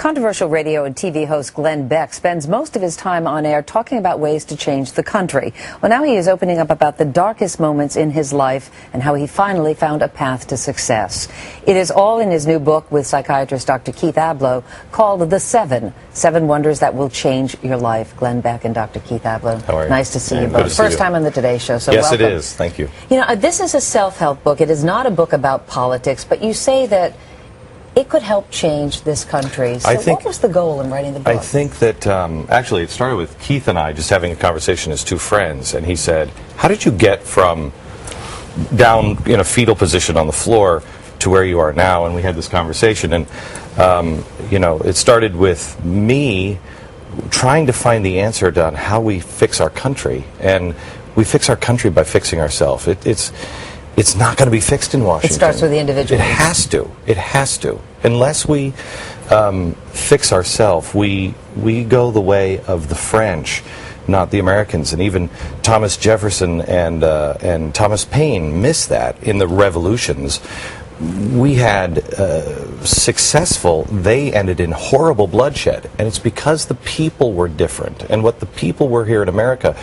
Controversial radio and TV host Glenn Beck spends most of his time on air talking about ways to change the country. Well, now he is opening up about the darkest moments in his life and how he finally found a path to success. It is all in his new book with psychiatrist Dr. Keith Ablow called The Seven Wonders That Will Change Your Life. Glenn Beck and Dr. Keith Ablow. How are you? Nice to see you both. First time on the Today Show, so yes, welcome. Yes, it is. Thank you. You know, this is a self-help book. It is not a book about politics, but you say that it could help change this country. So what was the goal in writing the book? I think that, actually, it started with Keith and I just having a conversation as two friends, and he said, how did you get from down in a fetal position on the floor to where you are now? And we had this conversation, and, you know, it started with me trying to find the answer on how we fix our country. And we fix our country by fixing ourselves. It's not going to be fixed in Washington. It starts with the individual. It has to. It has to. Unless we fix ourselves, we go the way of the French, not the Americans. And even Thomas Jefferson and Thomas Paine missed that in the revolutions. We had successful, they ended in horrible bloodshed. And it's because the people were different. And what the people were here in America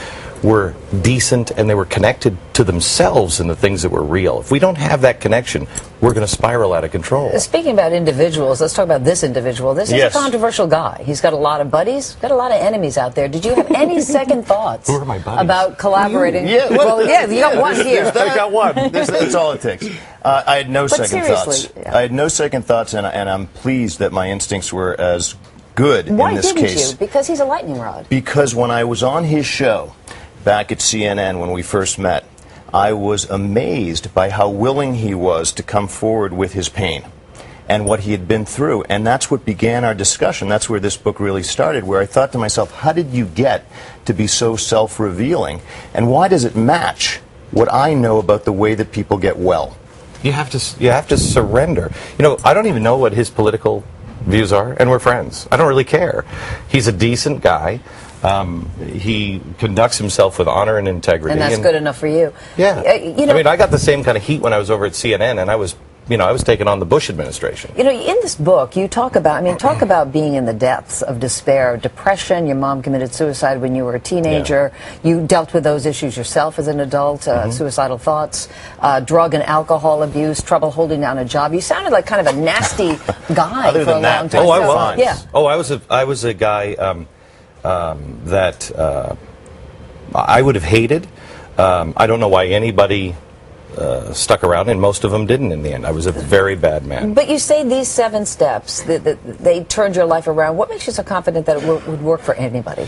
were decent, and they were connected to themselves and the things that were real. If we don't have that connection, we're going to spiral out of control. Speaking about individuals, let's talk about this individual. This is a controversial guy. He's got a lot of buddies, got a lot of enemies out there. Did you have any second thoughts Who are my buddies? About collaborating? Yeah, well, yeah, you got one here. I got one. That's all it takes. I had no second thoughts. Yeah. I had no second thoughts, and I'm pleased that my instincts were as good in this case. Why didn't you? Because he's a lightning rod. Because when I was on his show back at CNN when we first met, I was amazed by how willing he was to come forward with his pain and what he had been through. And that's what began our discussion. That's where this book really started, where I thought to myself, how did you get to be so self-revealing? And why does it match what I know about the way that people get well? You have to surrender. You know, I don't even know what his political views are, and we're friends. I don't really care. He's a decent guy. He conducts himself with honor and integrity. And that's good enough for you. Yeah. You know, I mean, I got the same kind of heat when I was over at CNN, and I was taking on the Bush administration. You know, in this book, you talk about being in the depths of despair, depression. Your mom committed suicide when you were a teenager. Yeah. You dealt with those issues yourself as an adult, suicidal thoughts, drug and alcohol abuse, trouble holding down a job. You sounded like kind of a nasty guy for a long time. Oh, I was. Yeah. Oh, I was a guy that I would have hated. I don't know why anybody stuck around, and most of them didn't in the end. I was a very bad man. But you say these 7 steps, they turned your life around. What makes you so confident that it would work for anybody?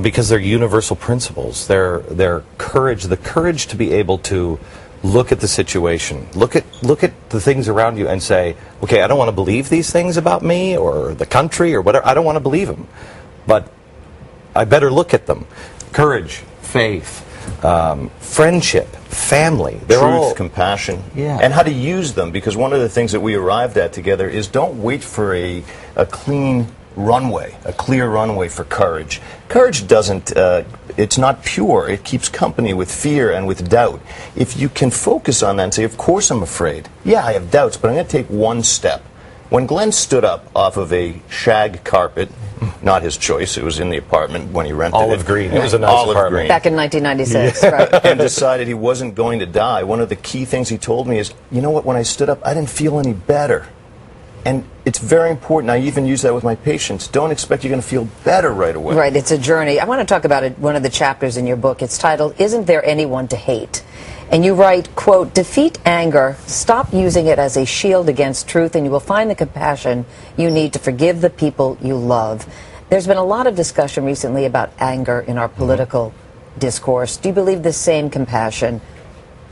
Because they're universal principles. They're courage, the courage to be able to look at the situation, look at the things around you and say, okay, I don't want to believe these things about me or the country or whatever. I don't want to believe them. But I better look at them. Courage, faith, friendship, family. They're Truth, compassion, and how to use them. Because one of the things that we arrived at together is don't wait for a clean runway, a clear runway for courage. Courage doesn't, it's not pure. It keeps company with fear and with doubt. If you can focus on that and say, of course I'm afraid. Yeah, I have doubts, but I'm going to take one step. When Glenn stood up off of a shag carpet, not his choice, it was in the apartment when he rented Olive green. It was a nice apartment. Green. Back in 1996, right. And decided he wasn't going to die. One of the key things he told me is, you know what, when I stood up, I didn't feel any better. And it's very important. I even use that with my patients. Don't expect you're going to feel better right away. Right, it's a journey. I want to talk about one of the chapters in your book. It's titled, Isn't There Anyone to Hate? And you write, quote, defeat anger, stop using it as a shield against truth, and you will find the compassion you need to forgive the people you love. There's been a lot of discussion recently about anger in our political discourse. Do you believe the same compassion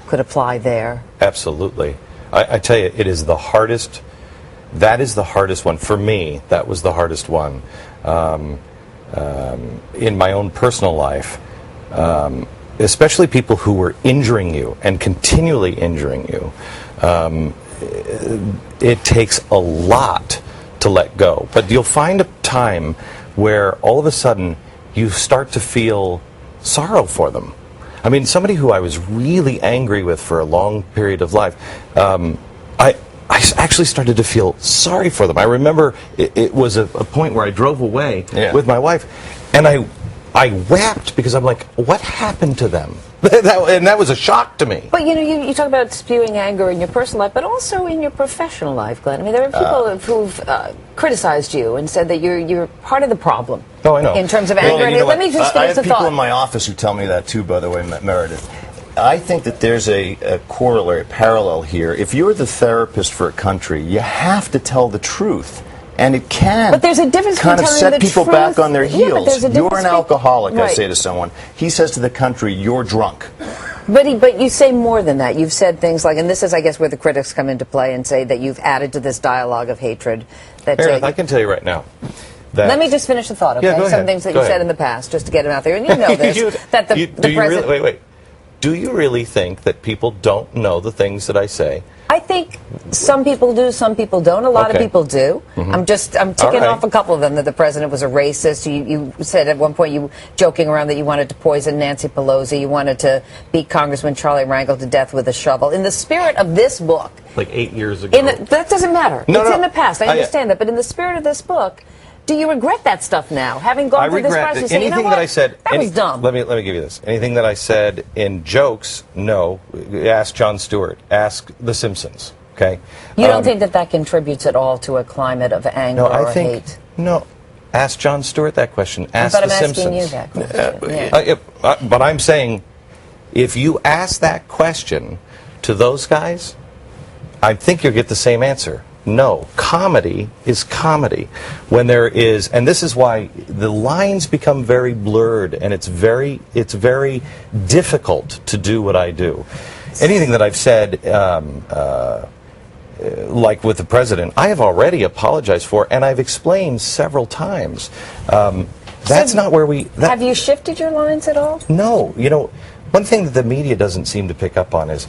could apply there? Absolutely. I tell you, it is the hardest. That is the hardest one. For me, that was the hardest one. In my own personal life, especially people who were injuring you and continually injuring you, it takes a lot to let go. But you'll find a time where all of a sudden you start to feel sorrow for them. I mean, somebody who I was really angry with for a long period of life, actually started to feel sorry for them. I remember it was a point where I drove away with my wife, and I wept because I'm like, what happened to them? And that was a shock to me. But, you know, you talk about spewing anger in your personal life, but also in your professional life, Glenn. I mean, there are people who've criticized you and said that you're part of the problem. Oh, I know. In terms of anger. Well, you know let me just I finish have the thought. people in my office who tell me that too, by the way, Meredith. I think that there's a corollary, parallel here. If you're the therapist for a country, you have to tell the truth. And it can but there's a difference kind of set people truth. back on their heels. Yeah, you're an alcoholic, right. I say to someone. He says to the country, you're drunk. But you say more than that. You've said things like, and this is, I guess, where the critics come into play and say that you've added to this dialogue of hatred. That Meredith, I can tell you right now. Let me just finish the thought, okay? Yeah, go ahead. Some things that you said in the past, just to get them out there. And you know this, that the president... Really, wait. Do you really think that people don't know the things that I say? I think some people do, some people don't. A lot of people do. I'm ticking off a couple of them. That the president was a racist. You said at one point, you joking around, that you wanted to poison Nancy Pelosi. You wanted to beat Congressman Charlie Rangel to death with a shovel. In the spirit of this book, like 8 years ago. That doesn't matter. No, it's in the past. I understand that. But in the spirit of this book, do you regret that stuff now? Having gone through this process, you say, anything you know that what? I said. That was dumb. Let me give you this. Anything that I said in jokes, no. Ask Jon Stewart. Ask The Simpsons. Okay. You don't think that contributes at all to a climate of anger or hate? No. Ask Jon Stewart that question. Ask But The I'm Simpsons. asking you that question. But I'm saying, if you ask that question to those guys, I think you'll get the same answer. No, comedy is comedy. When there is, and this is why the lines become very blurred, and it's very difficult to do what I do. Anything that I've said, like with the president, I have already apologized for, and I've explained several times. That's not where we... Have you shifted your lines at all? No. You know, one thing that the media doesn't seem to pick up on is,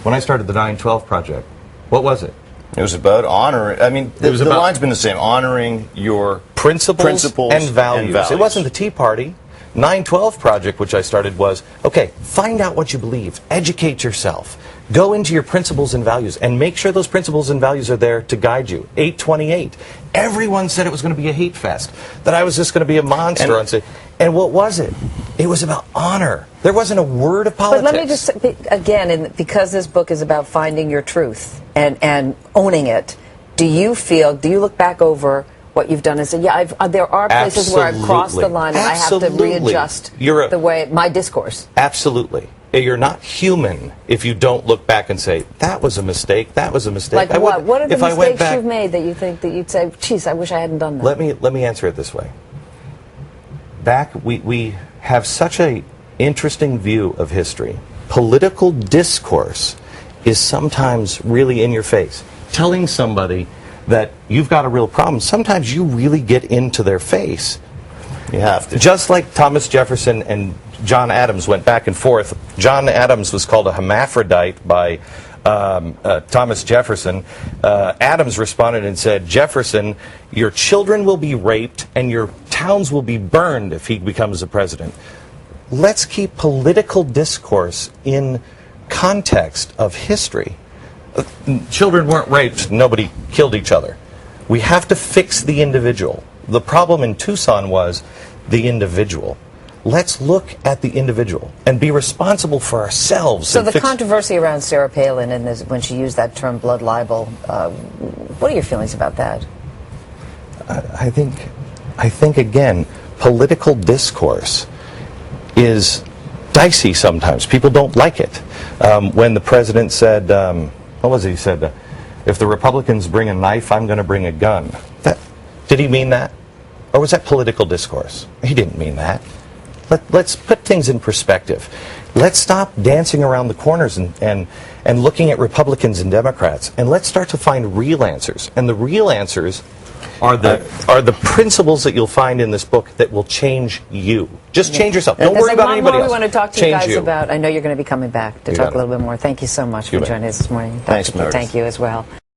when I started the 9/12 Project, what was it? It was about honoring. I mean, the line's been the same: honoring your principles and values. It wasn't the Tea Party. 9/12 Project, which I started, was, okay, find out what you believe, educate yourself, go into your principles and values, and make sure those principles and values are there to guide you. 828. Everyone said it was going to be a hate fest, that I was just going to be a monster. And what was it? It was about honor. There wasn't a word of politics. But let me just, again, because this book is about finding your truth and owning it, do you look back over what you've done and say, yeah, there are places where I've crossed the line and I have to readjust my discourse? Absolutely. You're not human if you don't look back and say, that was a mistake, that was a mistake. Like what? What are the mistakes you've made that you think that you'd say, geez, I wish I hadn't done that? Let me answer it this way. We have such a interesting view of history. Political discourse is sometimes really in your face. Telling somebody that you've got a real problem, sometimes you really get into their face. You have to. Just like Thomas Jefferson and John Adams went back and forth. John Adams was called a hermaphrodite by Thomas Jefferson. Adams responded and said, Jefferson, your children will be raped and your towns will be burned if he becomes a president. Let's keep political discourse in context of history. Children weren't raped, nobody killed each other. We have to fix the individual. The problem in Tucson was the individual. Let's look at the individual and be responsible for ourselves. So the controversy around Sarah Palin and when she used that term blood libel, what are your feelings about that? I think again, political discourse is dicey sometimes. People don't like it. When the president said, what was it? He said, if the Republicans bring a knife, I'm going to bring a gun. Did he mean that? Or was that political discourse? He didn't mean that. Let's put things in perspective. Let's stop dancing around the corners and looking at Republicans and Democrats, and let's start to find real answers. And the real answers are the principles that you'll find in this book that will change you. Just change yourself. Don't worry about anybody else. We want to talk to you guys about. I know you're going to be coming back to talk a little bit more. Thank you so much for joining us this morning. Thanks, Meredith. Thank you as well.